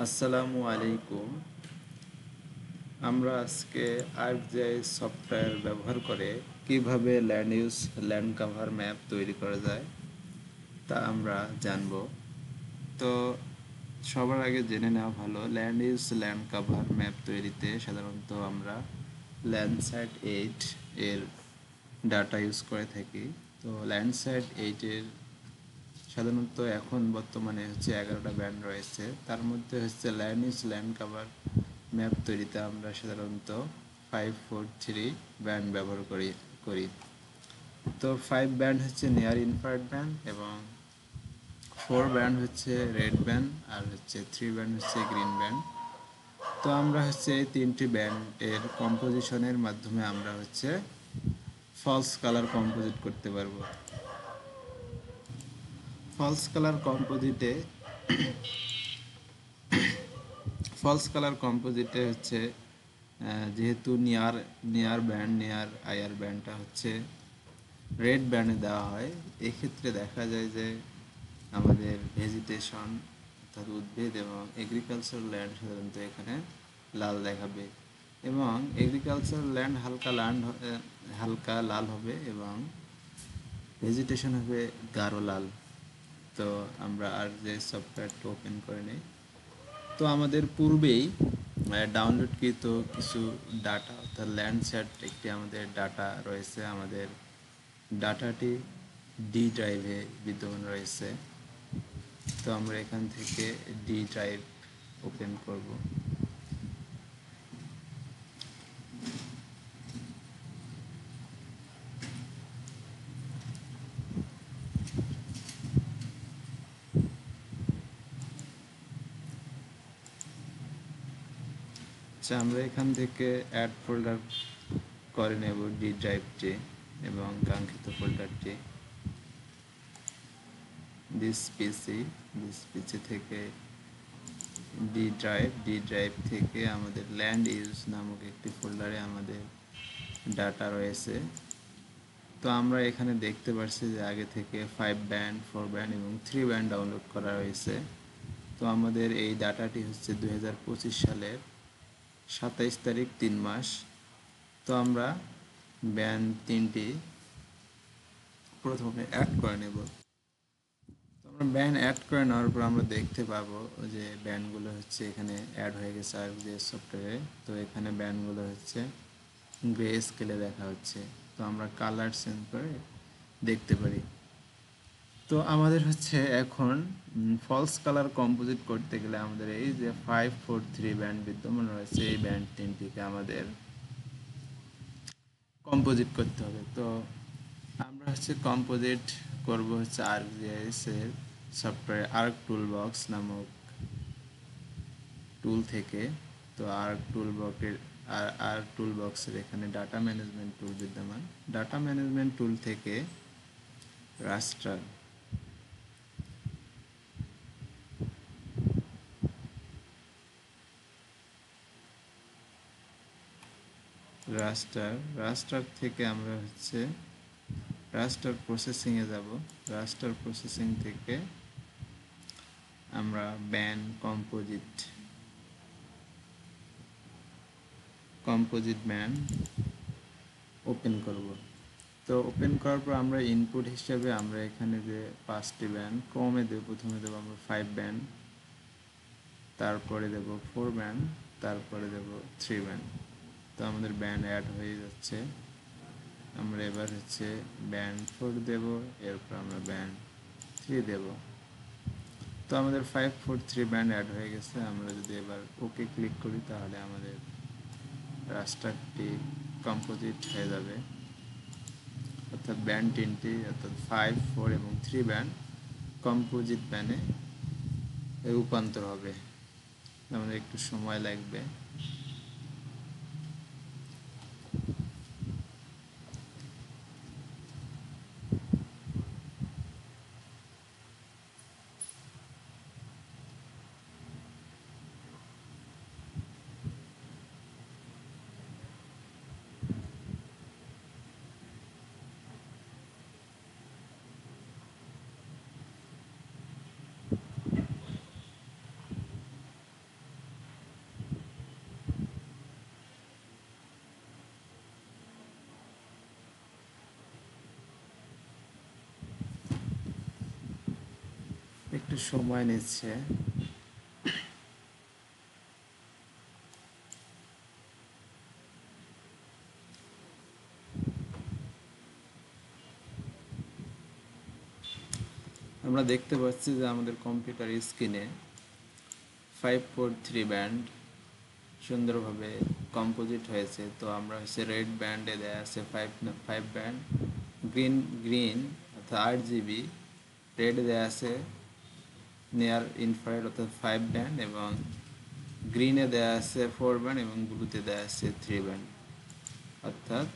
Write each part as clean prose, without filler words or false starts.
আসসালামু আলাইকুম। আমরা আজকে ArcGIS সফটওয়্যার ব্যবহার করে কিভাবে ল্যান্ড কভার ম্যাপ তৈরি করা যায় তা আমরা জানব। তো সবার আগে জেনে নেওয়া ভালো, ল্যান্ড কভার ম্যাপ তৈরিতে সাধারণত আমরা ল্যান্ডস্যাট 8 এর ডাটা ইউজ করে থাকি। তো ল্যান্ডস্যাট 8 এর সাধারণত এখন বর্তমানে হচ্ছে 11টা ব্যান্ড রয়েছে। তার মধ্যে হচ্ছে ল্যান্ড কভার ম্যাপ তৈরিতে আমরা সাধারণত 543 ব্যান্ড ব্যবহার করি। তো 5 ব্যান্ড হচ্ছে নিয়ার ইনফ্রারেড ব্যান্ড এবং 4 ব্যান্ড হচ্ছে রেড ব্যান্ড আর হচ্ছে 3 ব্যান্ড হচ্ছে গ্রিন ব্যান্ড। তো আমরা হচ্ছে এই তিনটি ব্যান্ডের কম্পোজিশনের মাধ্যমে আমরা হচ্ছে ফলস কালার কম্পোজিট করতে পারবো। ফলস কালার কম্পোজিটে হচ্ছে যেহেতু নিয়ার আইআর ব্যান্ডটা হচ্ছে রেড ব্যান্ডে দেওয়া হয়, এক্ষেত্রে দেখা যায় যে আমাদের ভেজিটেশন অর্থাৎ উদ্ভিদ এবং এগ্রিকালচার ল্যান্ড সাধারণত এখানে লাল দেখাবে এবং এগ্রিকালচার ল্যান্ড হালকা লাল হবে এবং ভেজিটেশন হবে গাঢ় লাল। তো আমরা আর যে সফটওয়্যারটা ওপেন করে নিই, তো আমাদের পূর্বেই ডাউনলোডকৃত কিছু ডাটা অর্থাৎ ল্যান্ডস্যাট একটি আমাদের ডাটা রয়েছে। আমাদের ডাটাটি ডি ড্রাইভে বিদ্যমান রয়েছে। তো আমরা এখান থেকে ডি ড্রাইভ ওপেন করব। আচ্ছা, আমরা এখান থেকে অ্যাড ফোল্ডার করে নেব ডি ড্রাইভটি এবং কাঙ্ক্ষিত ফোল্ডারটি দিস পিসি থেকে ডি ড্রাইভ থেকে আমাদের ল্যান্ড ইউজ নামক একটি ফোল্ডারে আমাদের ডাটা রয়েছে। তো আমরা এখানে দেখতে পাচ্ছি যে আগে থেকে 5 ব্যান্ড, 4 ব্যান্ড এবং 3 ব্যান্ড ডাউনলোড করা হয়েছে। তো আমাদের এই ডাটাটি হচ্ছে 2025 সালের 27 তারিখ 3 মাস। তো আমরা ব্যান্ড 3টি প্রথমে অ্যাড করে নেব। তো আমরা ব্যান্ড অ্যাড করে নেওয়ার পর আমরা দেখতে পাবো যে ব্যান্ডগুলো হচ্ছে এখানে অ্যাড হয়ে গেছে ArcGIS সফটওয়্যারে। তো এখানে ব্যান্ডগুলো হচ্ছে গ্রে স্কেলে দেখা হচ্ছে। তো আমরা কালার চেঞ্জ করে দেখতে পারি। তো আমাদের হচ্ছে এখন ফলস কালার কম্পোজিট করতে গেলে আমাদের এই যে 543 ব্যান্ড বিদ্যমান রয়েছে এই ব্যান্ড তিনটিকে আমাদের কম্পোজিট করতে হবে। তো আমরা হচ্ছে কম্পোজিট করব হচ্ছে ArcGIS এর সফটওয়্যার আর্ক টুলবক্স নামক টুল থেকে। তো আর্ক টুলবক্সের এখানে ডাটা ম্যানেজমেন্ট টুল বিদ্যমান। ডাটা ম্যানেজমেন্ট টুল থেকে রাস্টার রাস্টার রাস্টার থেকে আমরা হচ্ছে রাস্টার প্রসেসিংয়ে যাব। রাস্টার প্রসেসিং থেকে আমরা কম্পোজিট ব্যান্ড ওপেন করব। তো ওপেন করার পর আমরা ইনপুট হিসেবে আমরা এখানে যে 5টি ব্যান্ড ক্রমে দেব, প্রথমে দেবো আমরা 5 ব্যান্ড, তারপরে দেব 4 ব্যান্ড, তারপরে দেব 3 ব্যান্ড। তো আমাদের ব্যান্ড অ্যাড হয়ে যাচ্ছে। আমরা এবার হচ্ছে ব্যান্ড 4 দেব, এরপর আমরা ব্যান্ড 3 দেব। তো আমাদের 543 ব্যান্ড অ্যাড হয়ে গেছে। আমরা যদি এবার ওকে ক্লিক করি তাহলে আমাদের রাস্টারটি কম্পোজিট হয়ে যাবে, অর্থাৎ ব্যান্ড 3টি অর্থাৎ 5, 4 এবং 3 ব্যান্ড কম্পোজিট ব্যান্ডে রূপান্তর হবে। আমাদের একটু সময় লাগবে। সময় নিচ্ছে। আমরা দেখতে পাচ্ছি যে আমাদের কম্পিউটার স্ক্রিনে 543 ব্যান্ড সুন্দরভাবে কম্পোজিট হয়েছে। তো আমরা হচ্ছে রেড ব্যান্ডে দেওয়া আছে ফাইভ ব্যান্ড, গ্রিন গ্রিন অর্থাৎ 8 GB, রেড দেওয়া আছে নিয়ার ইনফ্রারেড অর্থাৎ 5 ব্যান্ড, এবং গ্রিনে দেওয়া আছে 4 ব্যান্ড, এবং ব্লুতে দেওয়া আছে 3 ব্যান্ড। অর্থাৎ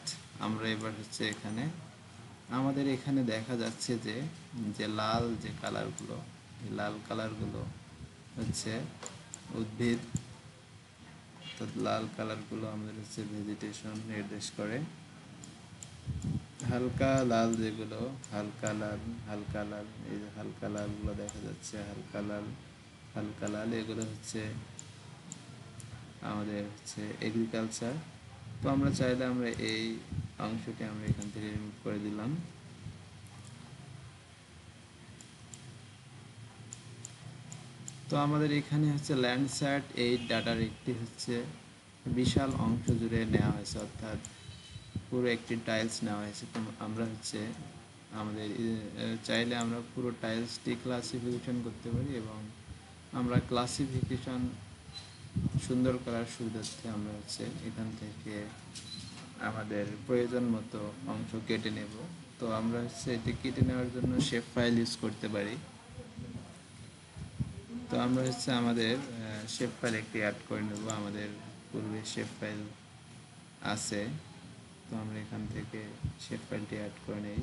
আমরা এবার হচ্ছে এখানে আমাদের এখানে দেখা যাচ্ছে যে যে লাল যে কালারগুলো, এই লাল কালারগুলো হচ্ছে উদ্ভিদ, অর্থাৎ লাল কালারগুলো আমাদের হচ্ছে ভেজিটেশন নির্দেশ করে। হালকা লাল যেগুলো, হালকা লাল, হালকা লাল, এই যে হালকা লালগুলো দেখা যাচ্ছে, হালকা লাল, হালকা লাল, এগুলো হচ্ছে আমাদের হচ্ছে এগ্রিকালচার। তো আমরা চাইলে আমরা এই অংশটি আমরা এখান থেকে রিমুভ করে দিলাম। তো আমাদের এখানে হচ্ছে ল্যান্ডস্যাট এই ডাটার একটি হচ্ছে বিশাল অংশ জুড়ে নেওয়া হয়েছে, অর্থাৎ পুরো একটি টাইলস নেওয়া হয়েছে। তো আমরা হচ্ছে আমাদের চাইলে আমরা পুরো টাইলসটি ক্লাসিফিকেশন করতে পারি, এবং আমরা ক্লাসিফিকেশন সুন্দর করার সুবিধার্থে আমরা হচ্ছে এখান থেকে আমাদের প্রয়োজন মতো অংশ কেটে নেব। তো আমরা হচ্ছে এটি কেটে নেওয়ার জন্য শেপ ফাইল ইউজ করতে পারি। তো আমরা হচ্ছে আমাদের শেপ ফাইল একটি অ্যাড করে নেব। আমাদের পূর্বে শেপ ফাইল আছে, তো আমরা এখান থেকে শেপ ফাইলটি অ্যাড করে নেই।